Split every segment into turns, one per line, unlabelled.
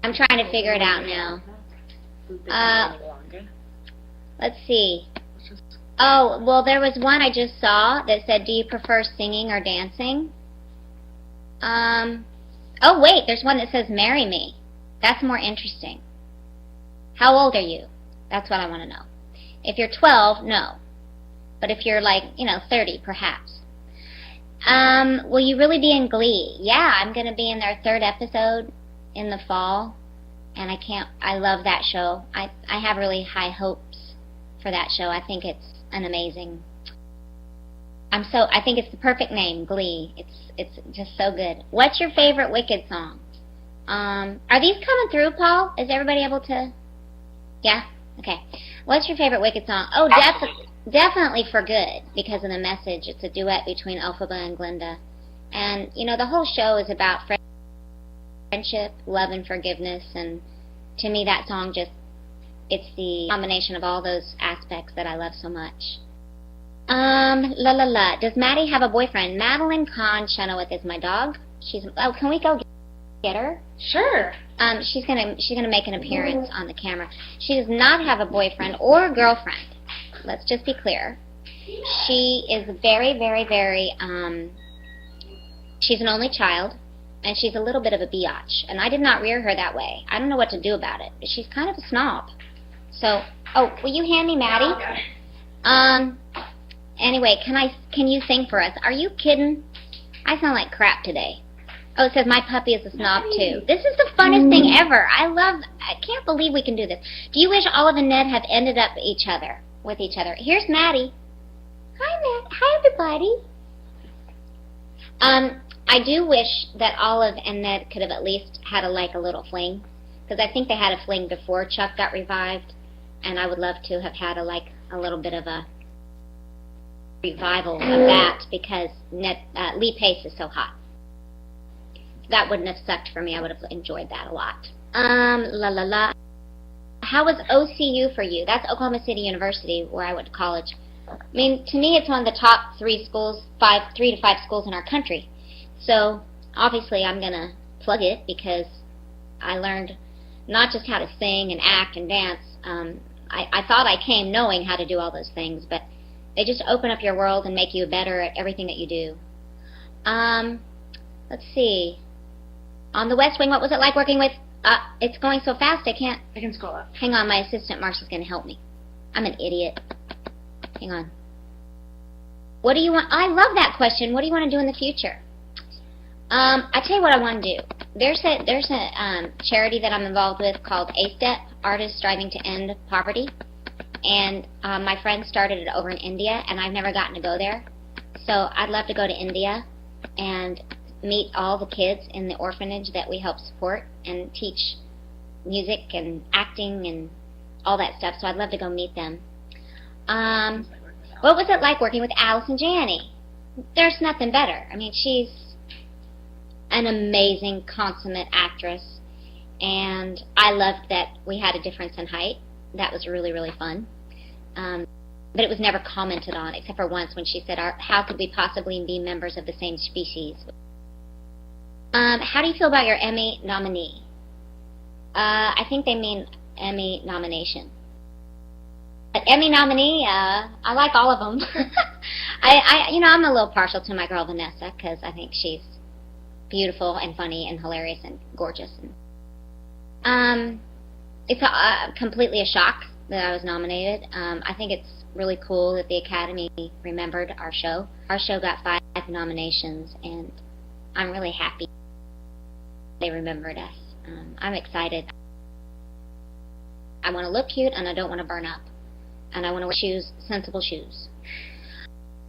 I'm trying to figure it out now. Let's see. Oh, well, there was one I just saw that said, do you prefer singing or dancing? Oh, wait, there's one that says, marry me. That's more interesting. How old are you? That's what I want to know. If you're 12, no. But if you're 30, perhaps. Will you really be in Glee? Yeah, I'm going to be in their 3rd episode in the fall. And I love that show. I have really high hopes for that show. I think it's an amazing, I think it's the perfect name, Glee. It's just so good. What's your favorite Wicked song? Are these coming through, Paul? Is everybody able to? Yeah? Okay. What's your favorite Wicked song? Oh, definitely For Good, because of the message. It's a duet between Elphaba and Glinda. And, the whole show is about friendship, love, and forgiveness. And to me, that song it's the combination of all those aspects that I love so much. Does Maddie have a boyfriend? Madeline Chenoweth is my dog. Can we go get her?
Sure.
She's gonna make an appearance on the camera. She does not have a boyfriend or girlfriend. Let's just be clear. She is very, very, very, she's an only child, and she's a little bit of a biatch, and I did not rear her that way. I don't know what to do about it, but she's kind of a snob. So, will you hand me Maddie? Anyway, can you sing for us? Are you kidding? I sound like crap today. Oh, it says my puppy is a snob too. This is the funnest thing ever. I can't believe we can do this. Do you wish Olive and Ned had ended up with each other? Here's Maddie. Hi, Matt. Hi, everybody. I do wish that Olive and Ned could have at least had a little fling, because I think they had a fling before Chuck got revived, and I would love to have had a little bit of a revival of that, because Lee Pace is so hot. That wouldn't have sucked for me. I would have enjoyed that a lot. How was OCU for you? That's Oklahoma City University, where I went to college. I mean, to me, it's one of the top 3 to 5 schools in our country. So, obviously, I'm going to plug it, because I learned not just how to sing and act and dance. I thought I came knowing how to do all those things, but they just open up your world and make you better at everything that you do. Let's see. On the West Wing, what was it like working with... it's going so fast, I can
scroll up.
Hang on, my assistant Marcia's going to help me. I'm an idiot. Hang on. What do you want... I love that question. What do you want to do in the future? I tell you what I want to do. There's a charity that I'm involved with called A-Step, Artists Striving to End Poverty. And my friend started it over in India, and I've never gotten to go there. So I'd love to go to India and meet all the kids in the orphanage that we help support and teach music and acting and all that stuff. So I'd love to go meet them. What was it like working with Allison Janney? There's nothing better. I mean, she's an amazing, consummate actress, and I loved that we had a difference in height. That was really, really fun. But it was never commented on, except for once when she said, how could we possibly be members of the same species? How do you feel about your Emmy nominee? I think they mean Emmy nomination. But Emmy nominee, I like all of them. I'm a little partial to my girl Vanessa, because I think she's beautiful and funny and hilarious and gorgeous. It's completely a shock that I was nominated. I think it's really cool that the Academy remembered our show. Our show got 5 nominations, and I'm really happy they remembered us. I'm excited. I want to look cute, and I don't want to burn up. And I want to wear sensible shoes.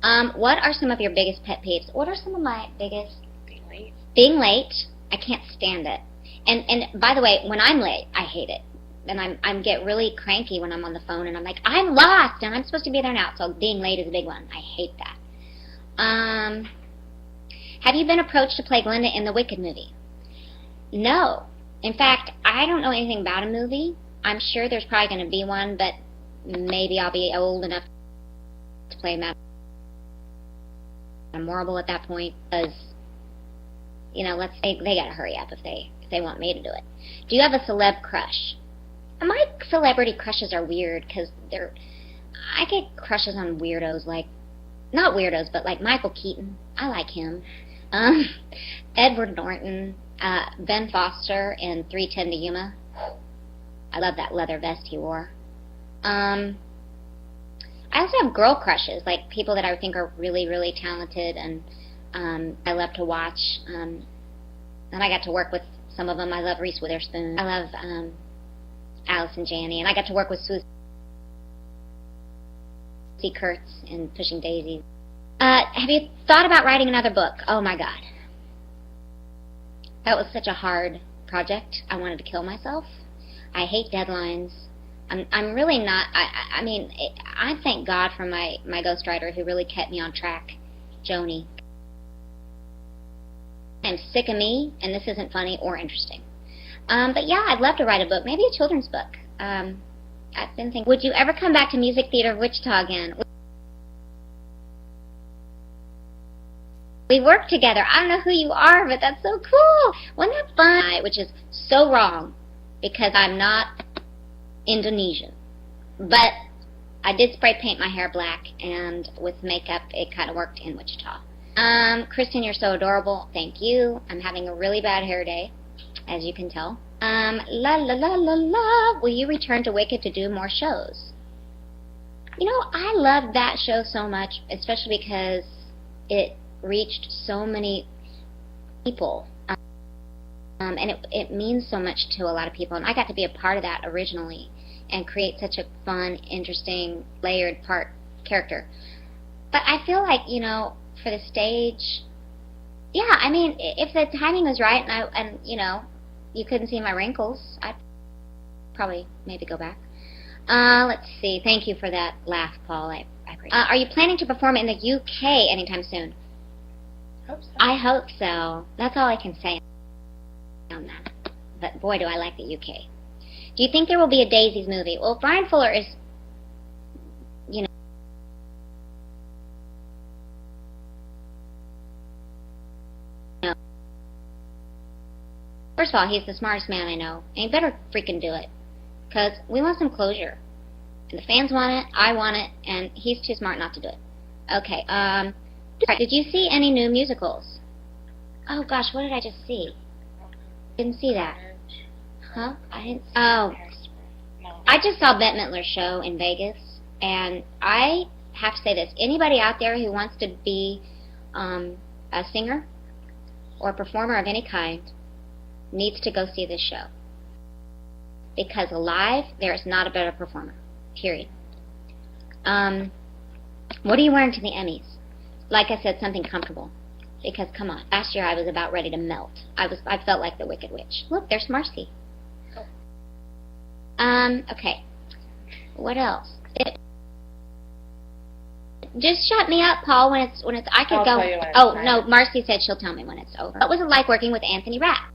What are some of your biggest pet peeves? What are some of my biggest?
Being late.
Being late. I can't stand it. And by the way, when I'm late, I hate it. And I get really cranky when I'm on the phone, and I'm like, I'm lost, and I'm supposed to be there now. So being late is a big one. I hate that. Have you been approached to play Glinda in the Wicked movie? No. In fact, I don't know anything about a movie. I'm sure there's probably going to be one, but maybe I'll be old enough to play Madame Morrible at that point, because, they got to hurry up if they want me to do it. Do you have a celeb crush? My celebrity crushes are weird because I get crushes on weirdos, like, not weirdos, but like Michael Keaton. I like him. Edward Norton, Ben Foster in 3:10 to Yuma. I love that leather vest he wore. I also have girl crushes, like people that I think are really, really talented, and I love to watch. And I got to work with some of them. I love Reese Witherspoon. I love Allison Janney, and I got to work with Susie Kurtz in Pushing Daisies. Have you thought about writing another book? Oh my God. That was such a hard project. I wanted to kill myself. I hate deadlines. I'm really not, I thank God for my ghostwriter who really kept me on track, Joni. I'm sick of me, and this isn't funny or interesting. But yeah, I'd love to write a book, maybe a children's book. I've been thinking, would you ever come back to Music Theater of Wichita again? We work together. I don't know who you are, but that's so cool. Wasn't that fun? Which is so wrong, because I'm not Indonesian. But I did spray paint my hair black, and with makeup, it kind of worked in Wichita. Kristin, you're so adorable. Thank you. I'm having a really bad hair day, as you can tell. La la la la la. Will you return to Wicked to do more shows? You know, I love that show so much, especially because it reached so many people. And it means so much to a lot of people. And I got to be a part of that originally and create such a fun, interesting, layered character. But I feel like, you know, for the stage, yeah, I mean, if the timing was right and you know, you couldn't see my wrinkles, I'd probably maybe go back. Let's see. Thank you for that laugh, Paul. I appreciate it. Are you planning to perform in the UK anytime soon?
Hope so.
I hope so. That's all I can say on that. But boy, do I like the UK. Do you think there will be a Daisies movie? Well, Brian Fuller is, you know, first of all, he's the smartest man I know, and he better freaking do it, because we want some closure. And the fans want it, I want it, and he's too smart not to do it. Okay, did you see any new musicals? Oh gosh, what did I just see? Didn't see that. Huh? I didn't. Oh, I just saw Bette Midler's show in Vegas, and I have to say this: anybody out there who wants to be a singer or a performer of any kind needs to go see this show, because live there is not a better performer. Period. What are you wearing to the Emmys? Like I said, something comfortable. Because come on, last year I was about ready to melt. I felt like the Wicked Witch. Look, there's Marcy. Okay. What else? Just shut me up, Paul. When it's I could
I'll
go.
Tell you when
Oh
it's
no, Marcy said she'll tell me when it's over. What was it like working with Anthony Rapp?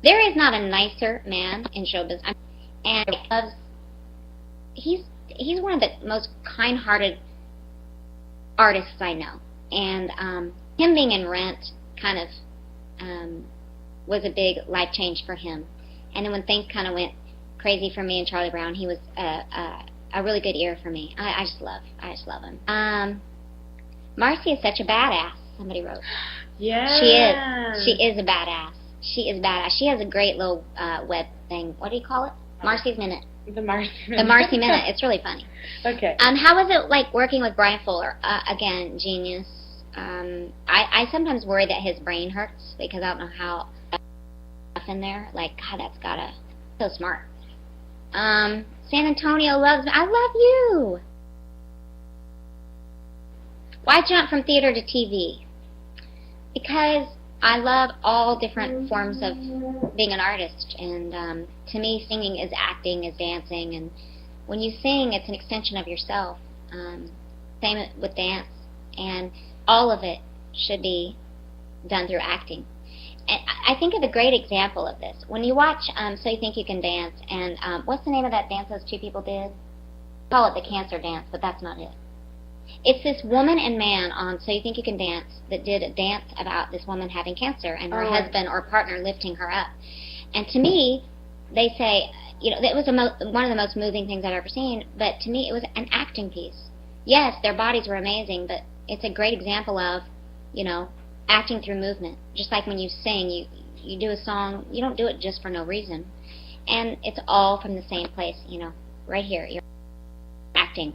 There is not a nicer man in showbiz, and he's one of the most kind-hearted artists I know. And him being in Rent kind of was a big life change for him. And then when things kind of went crazy for me and Charlie Brown, he was a really good ear for me. I just love him. Marcy is such a badass. Somebody wrote.
Yeah.
She is a badass. She is badass. She has a great little web thing. What do you call it? Marcy's Minute.
The Marcy Minute.
The Marcy Minute. It's really funny.
Okay.
How was it like working with Brian Fuller? Again, genius. I sometimes worry that his brain hurts because I don't know how stuff in there. Like, God, that's gotta so smart. San Antonio loves me. I love you. Why jump from theater to TV? Because I love all different forms of being an artist, and to me, singing is acting, is dancing, and when you sing, it's an extension of yourself. Same with dance, and all of it should be done through acting. And I think of a great example of this. When you watch So You Think You Can Dance, and what's the name of that dance those two people did? call it the cancer dance, but that's not it. It's this woman and man on So You Think You Can Dance that did a dance about this woman having cancer and her husband or partner lifting her up. And to me, they say, you know, it was one of the most moving things I've ever seen, but to me it was an acting piece. Yes, their bodies were amazing, but it's a great example of, you know, acting through movement. Just like when you sing, you do a song, you don't do it just for no reason. And it's all from the same place, you know, right here. You're acting.